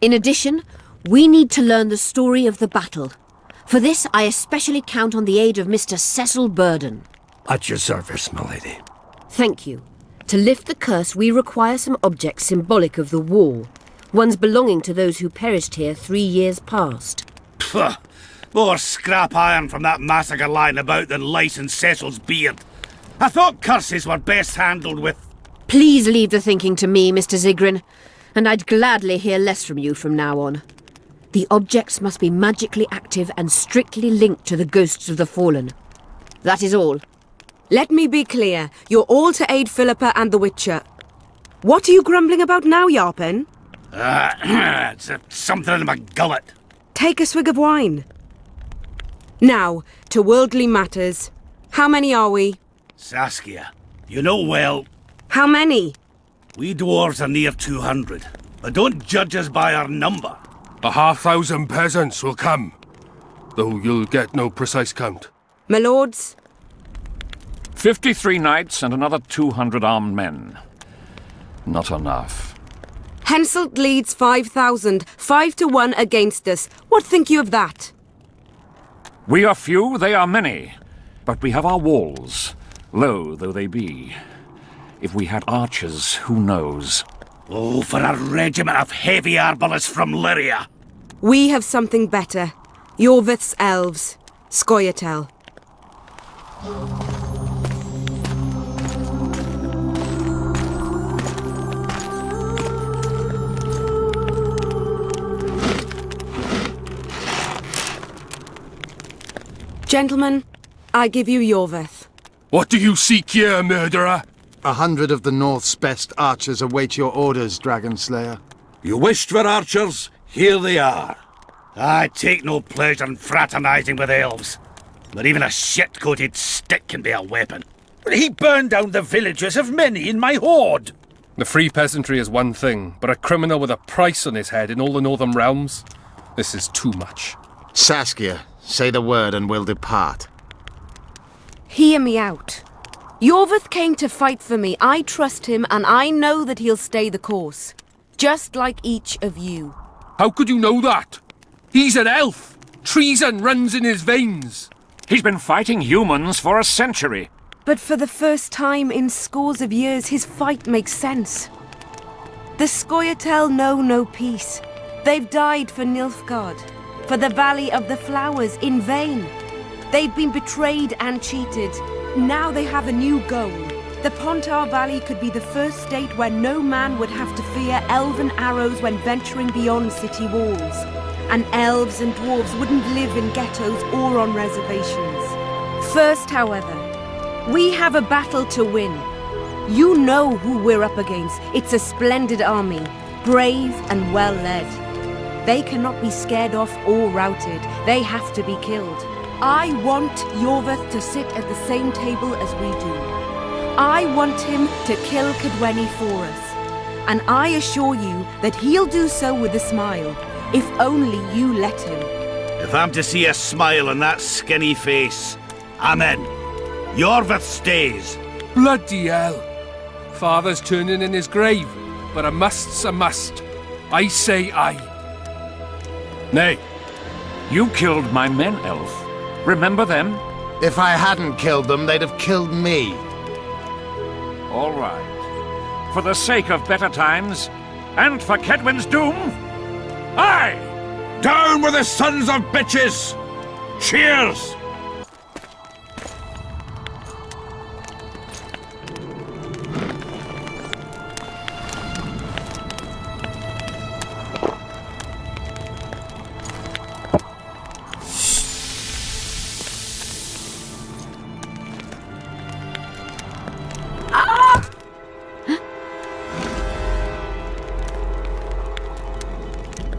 In addition, we need to learn the story of the battle. For this, I especially count on the aid of Mr. Cecil Burden. At your service, my lady. Thank you. To lift the curse, we require some objects symbolic of the war. Ones belonging to those who perished here 3 years past. Pfft! More scrap iron from that massacre lying about than lice in Cecil's beard. I thought curses were best handled with... Please leave the thinking to me, Mr. Zigrin, and I'd gladly hear less from you from now on. The objects must be magically active and strictly linked to the ghosts of the fallen. That is all. Let me be clear. You're all to aid Philippa and the Witcher. What are you grumbling about now, Yarpen? It's something in my gullet. Take a swig of wine. Now, to worldly matters. How many are we? Saskia, you know well... How many? We dwarves are near 200, but don't judge us by our number. 1,000 peasants will come, though you'll get no precise count. My lords? 53 knights and another 200 armed men. Not enough. Henselt leads 5,000, 5-1 against us. What think you of that? We are few, they are many. But we have our walls, low though they be. If we had archers, who knows? Oh, for a regiment of heavy arbalists from Lyria. We have something better. Yorvith's elves. Scoia'tael. Gentlemen, I give you Yorvith. What do you seek here, murderer? 100 of the North's best archers await your orders, Dragon Slayer. You wished for archers? Here they are. I take no pleasure in fraternizing with elves. But even a shit-coated stick can be a weapon. He burned down the villages of many in my horde. The free peasantry is one thing, but a criminal with a price on his head in all the Northern realms? This is too much. Saskia, say the word and we'll depart. Hear me out. Yorvith came to fight for me. I trust him, and I know that he'll stay the course. Just like each of you. How could you know that? He's an elf. Treason runs in his veins. He's been fighting humans for a century. But for the first time in scores of years, his fight makes sense. The Scoia'tael know no peace. They've died for Nilfgaard, for the Valley of the Flowers, in vain. They've been betrayed and cheated. Now they have a new goal. The Pontar Valley could be the first state where no man would have to fear elven arrows when venturing beyond city walls. And elves and dwarves wouldn't live in ghettos or on reservations. First, however, we have a battle to win. You know who we're up against. It's a splendid army, brave and well led. They cannot be scared off or routed. They have to be killed. I want Yorvith to sit at the same table as we do. I want him to kill Cadweni for us. And I assure you that he'll do so with a smile, if only you let him. If I'm to see a smile on that skinny face, I'm in. Yorvith stays. Bloody hell. Father's turning in his grave, but a must's a must. I say aye. Nay, you killed my men, elf. Remember them? If I hadn't killed them, they'd have killed me. All right. For the sake of better times, and for Kedwin's doom, aye! Down with the sons of bitches! Cheers!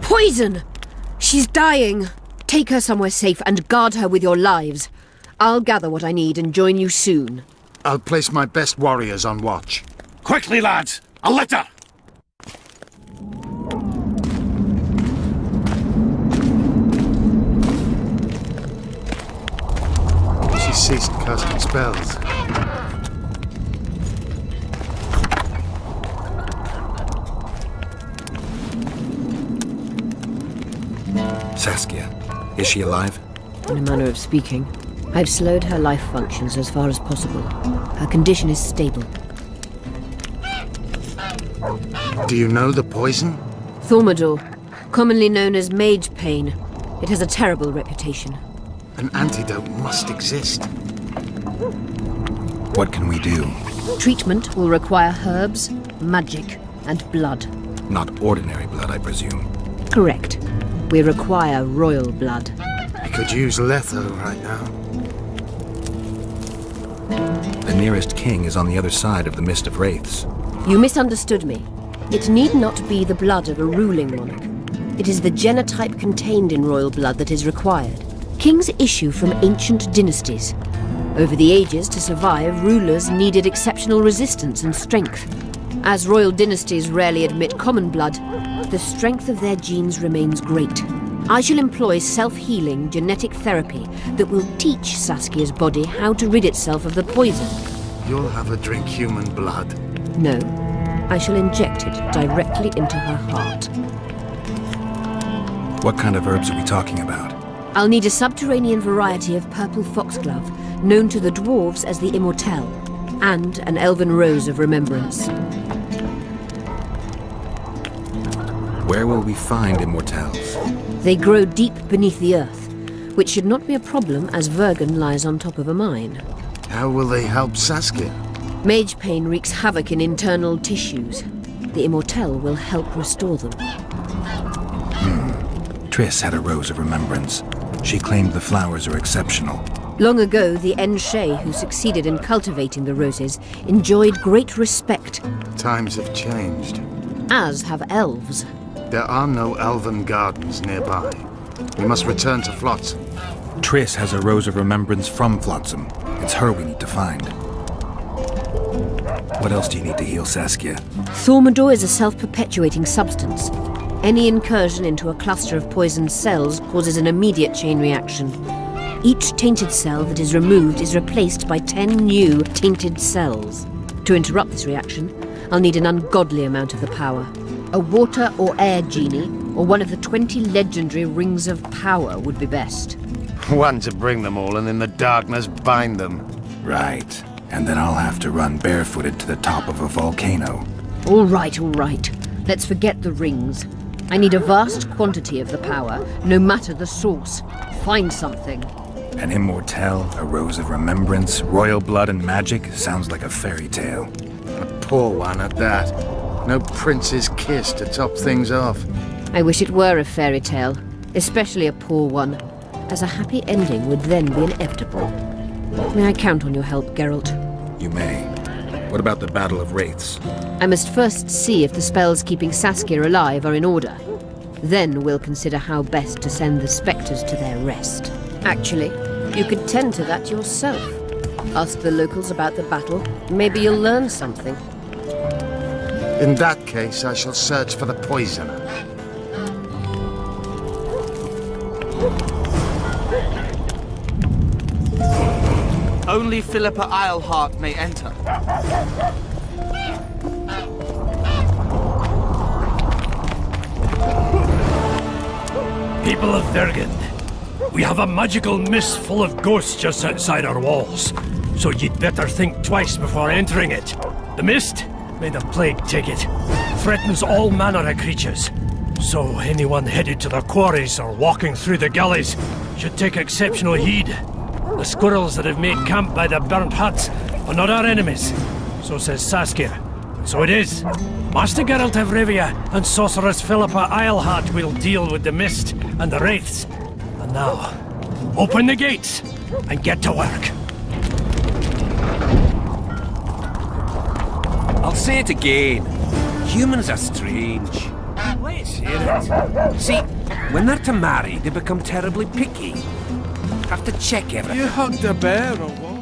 Poison! She's dying. Take her somewhere safe and guard her with your lives. I'll gather what I need and join you soon. I'll place my best warriors on watch. Quickly, lads! A litter! She ceased casting spells. Saskia, is she alive? In a manner of speaking. I've slowed her life functions as far as possible. Her condition is stable. Do you know the poison? Thaumadour, commonly known as mage pain. It has a terrible reputation. An antidote must exist. What can we do? Treatment will require herbs, magic, and blood. Not ordinary blood, I presume. Correct. We require royal blood. We could use Letho right now. The nearest king is on the other side of the Mist of Wraiths. You misunderstood me. It need not be the blood of a ruling monarch. It is the genotype contained in royal blood that is required. Kings issue from ancient dynasties. Over the ages, to survive, rulers needed exceptional resistance and strength. As royal dynasties rarely admit common blood, the strength of their genes remains great. I shall employ self-healing genetic therapy that will teach Saskia's body how to rid itself of the poison. You'll have her drink human blood. No, I shall inject it directly into her heart. What kind of herbs are we talking about? I'll need a subterranean variety of purple foxglove, known to the dwarves as the Immortelle, and an elven rose of remembrance. Where will we find immortelles? They grow deep beneath the earth, which should not be a problem as Vergen lies on top of a mine. How will they help Saskia? Mage pain wreaks havoc in internal tissues. The Immortelle will help restore them. Triss had a rose of remembrance. She claimed the flowers are exceptional. Long ago, the Enshe, who succeeded in cultivating the roses, enjoyed great respect, Times have changed. as have elves. There are no elven gardens nearby. We must return to Flotsam. Triss has a rose of remembrance from Flotsam. It's her we need to find. What else do you need to heal Saskia? Thaumadour is a self-perpetuating substance. Any incursion into a cluster of poisoned cells causes an immediate chain reaction. Each tainted cell that is removed is replaced by 10 new tainted cells. To interrupt this reaction, I'll need an ungodly amount of the power. A water or air genie, or one of the 20 legendary rings of power would be best. One to bring them all and in the darkness bind them. Right. And then I'll have to run barefooted to the top of a volcano. All right. Let's forget the rings. I need a vast quantity of the power, no matter the source. Find something. An immortelle, a rose of remembrance, royal blood and magic sounds like a fairy tale. A poor one at that. No prince's kiss to top things off. I wish it were a fairy tale, especially a poor one, as a happy ending would then be inevitable. May I count on your help, Geralt? You may. What about the Battle of Wraiths? I must first see if the spells keeping Saskia alive are in order. Then we'll consider how best to send the spectres to their rest. Actually, you could tend to that yourself. Ask the locals about the battle. Maybe you'll learn something. In that case, I shall search for the poisoner. Only Philippa Eilhart may enter. People of Vergen, we have a magical mist full of ghosts just outside our walls, so you'd better think twice before entering it. The mist, may the plague take it, threatens all manner of creatures. So anyone headed to the quarries or walking through the gullies should take exceptional heed. The squirrels that have made camp by the burnt huts are not our enemies, so says Saskia. And so it is. Master Geralt of Rivia and Sorceress Philippa Eilhart will deal with the mist and the wraiths. And now, open the gates and get to work. I'll say it again. Humans are strange. Let's hear it. See, when they're to marry, they become terribly picky. Have to check everything. You hugged a bear or what?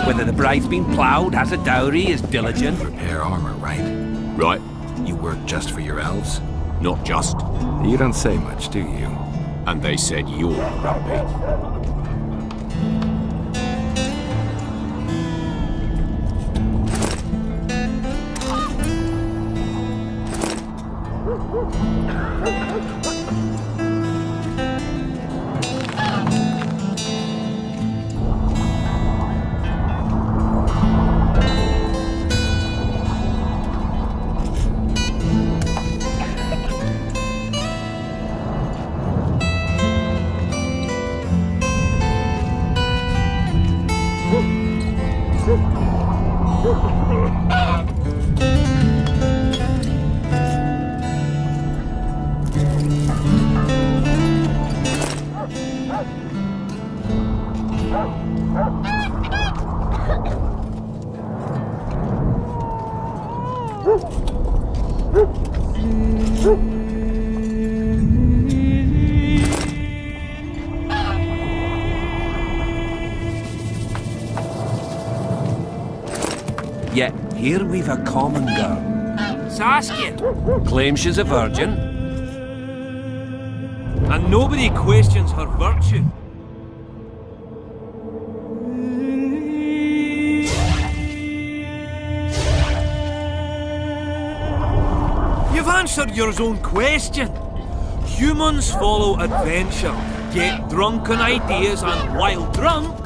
Whether the bride's been ploughed, has a dowry, is diligent. Repair armor, right? Right. You work just for your elves? Not just. You don't say much, do you? And they said you're grumpy. Yet here we've a common girl. Saskia claims she's a virgin, and nobody questions her virtue. You've answered your own question. Humans follow adventure, get drunk on ideas, and while drunk,